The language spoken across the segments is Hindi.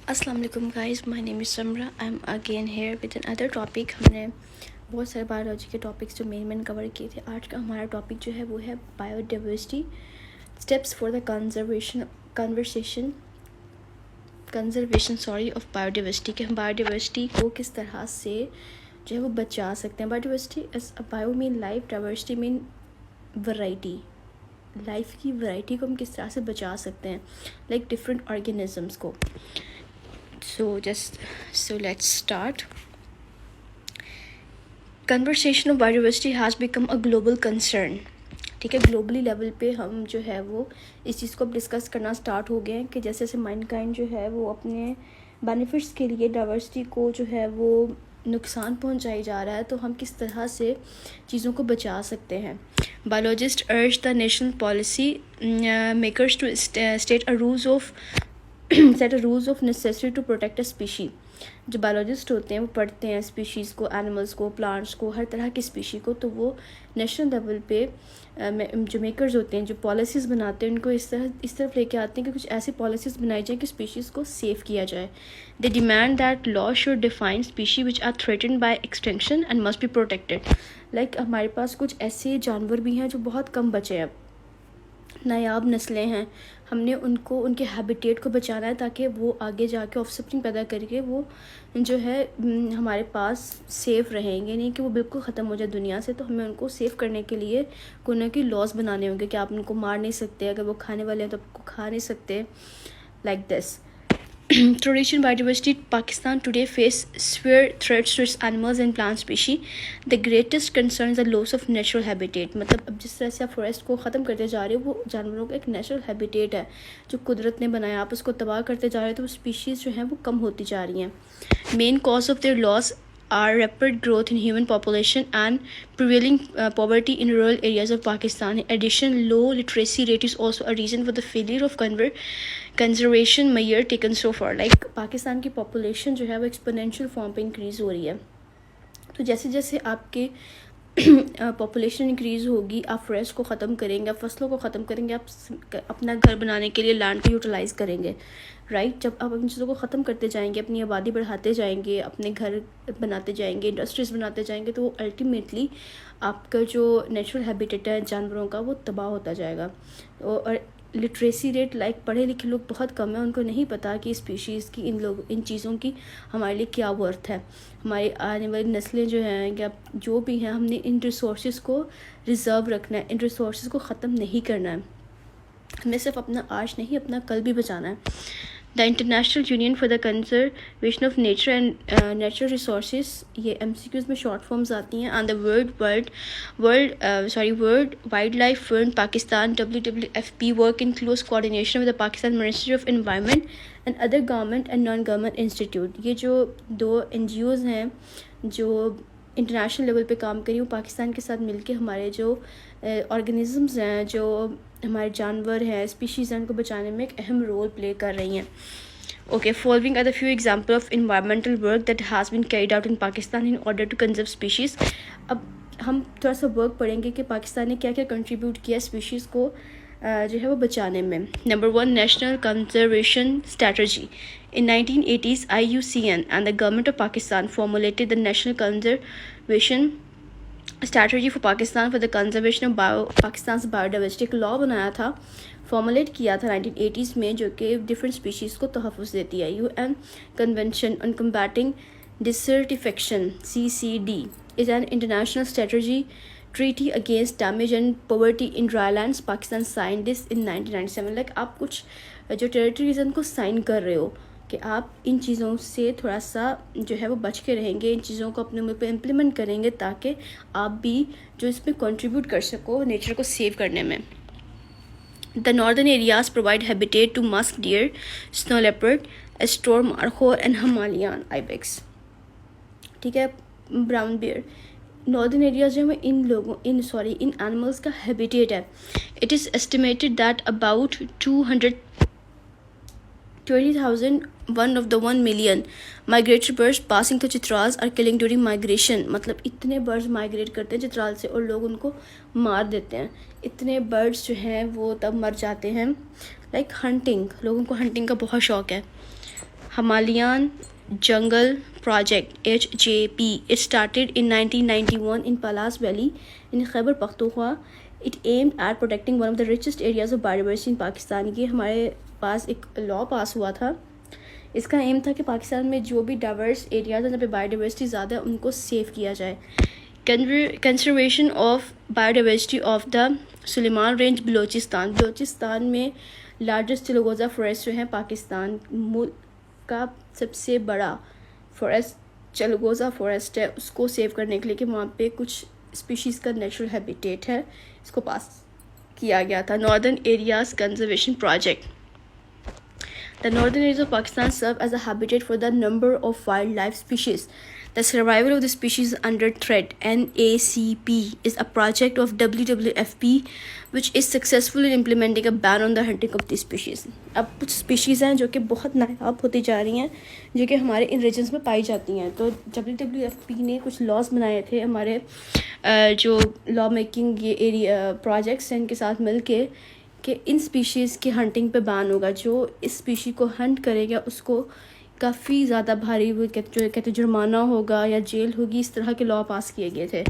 अस्सलाम वालेकुम guys, my name is Samra. I am again here with another topic. हमने बहुत सारे बायोलॉजी के टॉपिक्स जो मेन कवर किए थे। आज का हमारा टॉपिक जो है वो है biodiversity, steps for the conservation of biodiversity. कि हम बायोडाइवर्सिटी को किस तरह से जो है वो बचा सकते हैं। Biodiversity as a bio mean life, diversity mean variety. लाइफ की वैरायटी को हम किस तरह से बचा सकते हैं, लाइक डिफरेंट ऑर्गेनिजम्स को। So let's start. Conversation of biodiversity has become a global concern. ठीक है, ग्लोबली लेवल पे हम जो है वो इस चीज़ को अब डिस्कस करना स्टार्ट हो गए हैं कि जैसे जैसे माइनकाइंड जो है वो अपने बेनिफिट्स के लिए डाइवर्सिटी को जो है वो नुकसान पहुंचाई जा रहा है, तो हम किस तरह से चीज़ों को बचा सकते हैं। Biologist urge the national policy makers to state a rules of set a rules of necessary to protect a species. जो बायोलॉजिस्ट होते हैं वो पढ़ते हैं स्पीशीज़ को, एनिमल्स को, प्लांट्स को, हर तरह की स्पीशी को, तो वो नेशनल लेवल पे जो मेकर्स होते हैं, जो पॉलिसीज़ बनाते हैं, उनको इस तरफ लेके आते हैं कि कुछ ऐसी पॉलिसीज़ बनाई जाए कि स्पीशीज़ को सेव किया जाए। They demand that law should define species which are threatened by extinction and must be protected. Like हमारे पास कुछ ऐसे जानवर भी हैं जो बहुत कम बचे हैं, नायाब नस्लें हैं। हमने उनको, उनके हैबिटेट को बचाना है ताकि वो आगे जाके ऑफस्प्रिंग पैदा करके वो जो है हमारे पास सेफ़ रहेंगे, नहीं कि वो बिल्कुल ख़त्म हो जाए दुनिया से। तो हमें उनको सेव करने के लिए कोई ना कोई लॉज बनाने होंगे कि आप उनको मार नहीं सकते, अगर वो खाने वाले हैं तो आपको खा नहीं सकते, like this. Traditional biodiversity, Pakistan today face severe threats to its animals and plant species. The greatest concern is the loss of natural habitat. मतलब अब जिस तरह से आप फॉरेस्ट को ख़त्म करते जा रहे हो, वो जानवरों का एक नेचुरल हैबिटेट है जो कुदरत ने बनाया, आप उसको तबाह करते जा रहे हो, तो वो स्पीशीज़ जो हैं वो कम होती जा रही हैं। Main cause of their loss are rapid growth in human population and prevailing poverty in rural areas of Pakistan. In addition, low literacy rate is also a reason for the failure of conservation measures taken so far. Like Pakistan की population जो है वो exponential form पे increase हो रही है, तो जैसे जैसे आपके पॉपुलेशन इंक्रीज़ होगी, आप फॉरेस्ट को ख़त्म करेंगे, आप फसलों को ख़त्म करेंगे, आप अपना घर बनाने के लिए लैंड को यूटिलाइज़ करेंगे, राइट। जब आप इन चीज़ों को ख़त्म करते जाएंगे, अपनी आबादी बढ़ाते जाएंगे, अपने घर बनाते जाएंगे, इंडस्ट्रीज़ बनाते जाएंगे, तो वो अल्टीमेटली आपका जो नेचुरल हैबिटेट है जानवरों का वो तबाह होता जाएगा। और लिटरेसी रेट, लाइक पढ़े लिखे लोग बहुत कम है, उनको नहीं पता कि स्पीशीज़ की, इन चीज़ों की हमारे लिए क्या वर्थ है। हमारी आने वाली नस्लें जो हैं या जो भी हैं, हमने इन रिसोर्स को रिज़र्व रखना है, इन रिसोर्स को ख़त्म नहीं करना है। हमें सिर्फ अपना आज नहीं, अपना कल भी बचाना है। The international union for the conservation of nature and natural resource, ये MCQs में शॉर्ट फॉर्म्स आती हैं, and the world wild life fund Pakistan WWFP work in close coordination with the Pakistan ministry of environment and other government and non government institute. ये जो 2 NGOs हैं जो इंटरनेशनल लेवल पे काम करी, वो पाकिस्तान के साथ मिलके हमारे जो ऑर्गेनिज़म्स हैं, जो हमारे जानवर हैं, स्पीशीज़ हैं, उनको बचाने में एक अहम रोल प्ले कर रही हैं। Okay, following are the few example of environmental work that has been carried out in Pakistan in order to conserve species. अब हम थोड़ा सा वर्क पढ़ेंगे कि पाकिस्तान ने क्या क्या कंट्रीब्यूट किया स्पीशीज़ को जो है वो बचाने में। Number 1, national conservation strategy. In 1980s, IUCN and the government of Pakistan formulated the National Conservation Strategy for Pakistan for the conservation of Pakistan's biodiversity। एक लॉ बनाया था, फॉर्मुलेट किया था 1980s में, जो कि डिफरेंट स्पीशीज़ को तहफ़्फ़ुज़ देती है। UN Convention on Combating Desertification (CCD) is an international strategy treaty against damage and poverty in drylands. Pakistan signed this in 1997। Like आप कुछ जो टेरिटरीज उनको साइन कर रहे हो कि आप इन चीज़ों से थोड़ा सा जो है वो बच के रहेंगे, इन चीज़ों को अपने मुल्क पे इम्प्लीमेंट करेंगे ताकि आप भी जो इसमें कंट्रीब्यूट कर सको नेचर को सेव करने में। The northern areas provide habitat to musk deer, snow leopard, store markhor and Himalayan ibex. ठीक है, ब्राउन बियर। नॉर्दर्न एरियाज जो है इन एनिमल्स का हैबिटेट है। It is estimated that about 220,000 1 of the 1 million migratory birds passing through Chitral are killing during migration। मतलब इतने बर्ड्स माइग्रेट करते हैं चित्राल से और लोग उनको मार देते हैं। इतने बर्ड्स जो हैं वो तब मर जाते हैं। लाइक हंटिंग, लोगों को हंटिंग का बहुत शौक़ है। Himalayan Jungle Project HJP. It started in 1991 in Palas Valley in Khyber Pakhtunkhwa. It aimed at protecting one of the richest areas of biodiversity in Pakistan. ये हमारे पास एक लॉ पास हुआ था. इसका एम था कि पाकिस्तान में जो भी डाइवर्स एरियाज हैं जहाँ पे बायोडाइवर्सिटी ज़्यादा है उनको सेव किया जाए. Conservation of biodiversity of the Suleman range Balochistan में लार्जेस्ट चिलगोज़ा फॉरेस्ट जो है पाकिस्तान मुल्क का सबसे बड़ा फॉरेस्ट चिलगोज़ा फॉरेस्ट है, उसको सेव करने के लिए कि वहाँ पे कुछ स्पीशीज़ का नेचुरल हैबिटेट है, इसको पास किया गया था. Northern areas conservation project. The northern areas of Pakistan serve as a habitat for the number of wildlife species. The survival of the species under threat (NACP) is a project of WWFP, which is successful in implementing a ban on the hunting of these species. अब कुछ स्पीशीज़ हैं जो कि बहुत नायाब होती जा रही हैं, जो कि हमारे इन रीजन्स में पाई जाती हैं. तो WWFP ने कुछ लॉज बनाए थे हमारे जो लॉ मेकिंग ये एरिया प्रोजेक्ट्स हैं इनके साथ मिल के कि इन स्पीशीज़ की हंटिंग पे बैन होगा. जो इस स्पीशी को हंट करेगा उसको काफ़ी ज़्यादा भारी वो कहते जुर्माना होगा या जेल होगी. इस तरह के लॉ पास किए गए थे.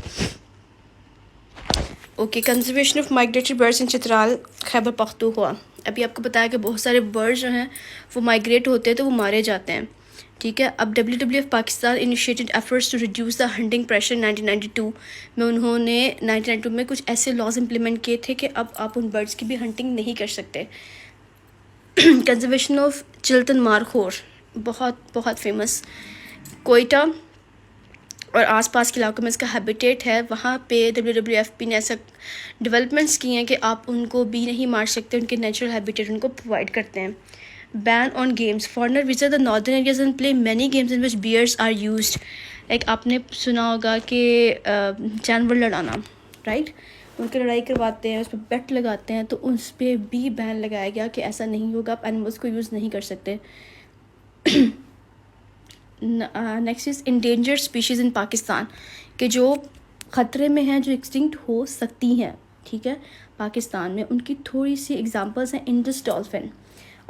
Okay, conservation of migratory birds in Chitral Khyber Pakhtunkhwa. अभी आपको बताया कि बहुत सारे बर्ड्स जो हैं वो माइग्रेट होते हैं तो वो मारे जाते हैं. ठीक है. अब WWF Pakistan initiated efforts to reduce the hunting pressure 1992 में. उन्होंने 1992 में कुछ ऐसे लॉज इम्प्लीमेंट किए थे कि अब आप उन बर्ड्स की भी हंटिंग नहीं कर सकते. कंजर्वेशन ऑफ चिल्तन मारखोर बहुत फेमस. कोयटा और आसपास के इलाकों में इसका हैबिटेट है. वहाँ पे WWFP ने ऐसा डेवलपमेंट्स किए हैं कि आप उनको भी नहीं मार सकते, उनके नेचुरल हैबिटेट उनको प्रोवाइड करते हैं. Ban on games. Foreigner visit the northern areas and play many games in which bears are used. Like आपने सुना होगा कि जानवर लड़ाना, राइट, उनकी लड़ाई करवाते हैं, उस पर बेट लगाते हैं, तो उस पर भी बैन लगाया गया कि ऐसा नहीं होगा, आप एनिमल्स को यूज़ नहीं कर सकते. नेक्स्ट इज़ इंडेंजर्ड स्पीशीज़ इन पाकिस्तान, कि जो ख़तरे में हैं, जो एक्सटिंक्ट हो सकती हैं. ठीक है, पाकिस्तान में उनकी थोड़ी सी एग्जांपल्स हैं. Indus dolphin.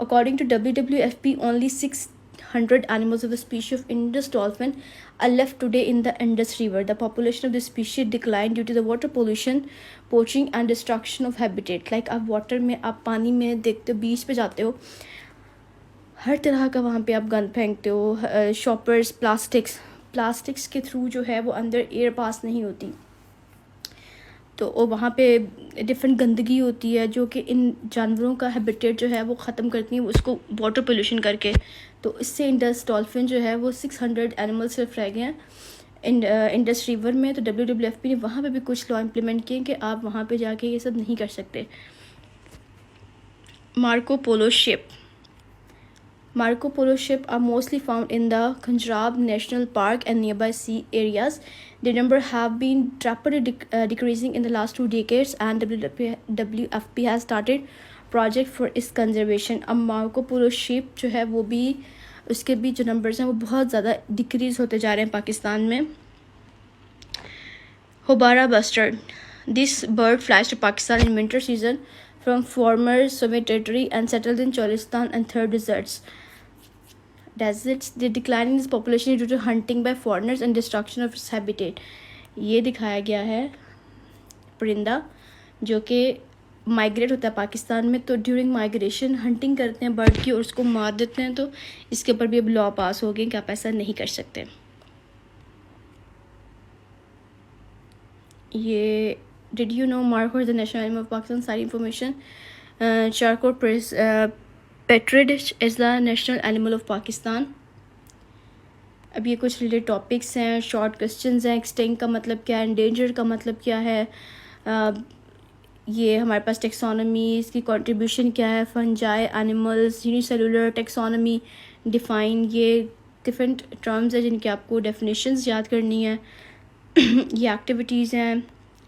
According to WWFP, only 600 animals of the species of Indus dolphin are left today in the Indus River. The population of this species declined due to the water pollution, poaching and destruction of habitat. Like आप वाटर में, आप पानी में देखते हो, बीच पे जाते हो, हर तरह का वहाँ पे आप गंद फेंकते हो. शॉपर्स, प्लास्टिक्स के थ्रू जो है वो अंदर एयर पास नहीं होती, तो वो वहाँ पे डिफरेंट गंदगी होती है जो कि इन जानवरों का हैबिटेट जो है वो ख़त्म करती है, उसको वाटर पोल्यूशन करके. तो इससे इंडस डॉल्फिन जो है वो 600 एनिमल्स सिर्फ रह गए हैं इंडस रिवर में. तो WWFP ने वहाँ पे भी कुछ लॉ इम्प्लीमेंट किए कि आप वहाँ पे जाके ये सब नहीं कर सकते. Marco Polo ship. Marco Polo ships are mostly found in the Khunjrab National Park and nearby sea areas. Their number have been rapidly decreasing in the last 2 decades, and WWFP has started project for its conservation. अब Marco Polo ship जो है वो भी, उसके भी जो numbers हैं वो बहुत ज़्यादा डिक्रीज़ होते जा रहे हैं पाकिस्तान में. Hobara bustard. This bird flies to Pakistan in winter season from former Soviet territory and settled in Cholistan and third deserts. The decline in its population is due to hunting by foreigners and destruction of its habitat. ये दिखाया गया है परिंदा जो कि माइग्रेट होता है पाकिस्तान में, तो ड्यूरिंग माइग्रेशन हंटिंग करते हैं बर्ड की और उसको मार देते हैं. तो इसके ऊपर भी अब लॉ पास हो गए कि आप ऐसा नहीं कर सकते. ये did you know markhor is the national animal of Pakistan. सारी information. Charcoal partridge is the national animal of Pakistan. अब ये कुछ रिलेटेड टॉपिक्स हैं, शॉर्ट क्वेश्चंस हैं. एक्सटिंक्ट का मतलब क्या है, एंडेंजर्ड का मतलब क्या है, ये हमारे पास टेक्सोनॉमी, इसकी कंट्रीब्यूशन क्या है, fungi, animals, unicellular taxonomy define, ये डिफरेंट टर्म्स हैं जिनकी आपको डेफिनेशंस याद करनी है. ये एक्टिविटीज़ हैं.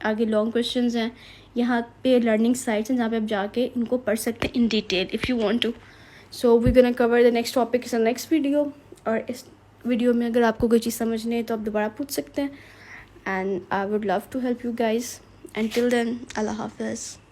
आगे लॉन्ग क्वेश्चंस हैं. यहाँ पे लर्निंग साइट्स हैं जहाँ पे आप जाके इनको पढ़ सकते हैं in detail if you want to. So we gonna cover the next topic is the next video. और इस वीडियो में अगर आपको कोई चीज़ समझनी है तो आप दोबारा पूछ सकते हैं. And I would love to help you guys. And till then, अल्लाह हाफ़िज़.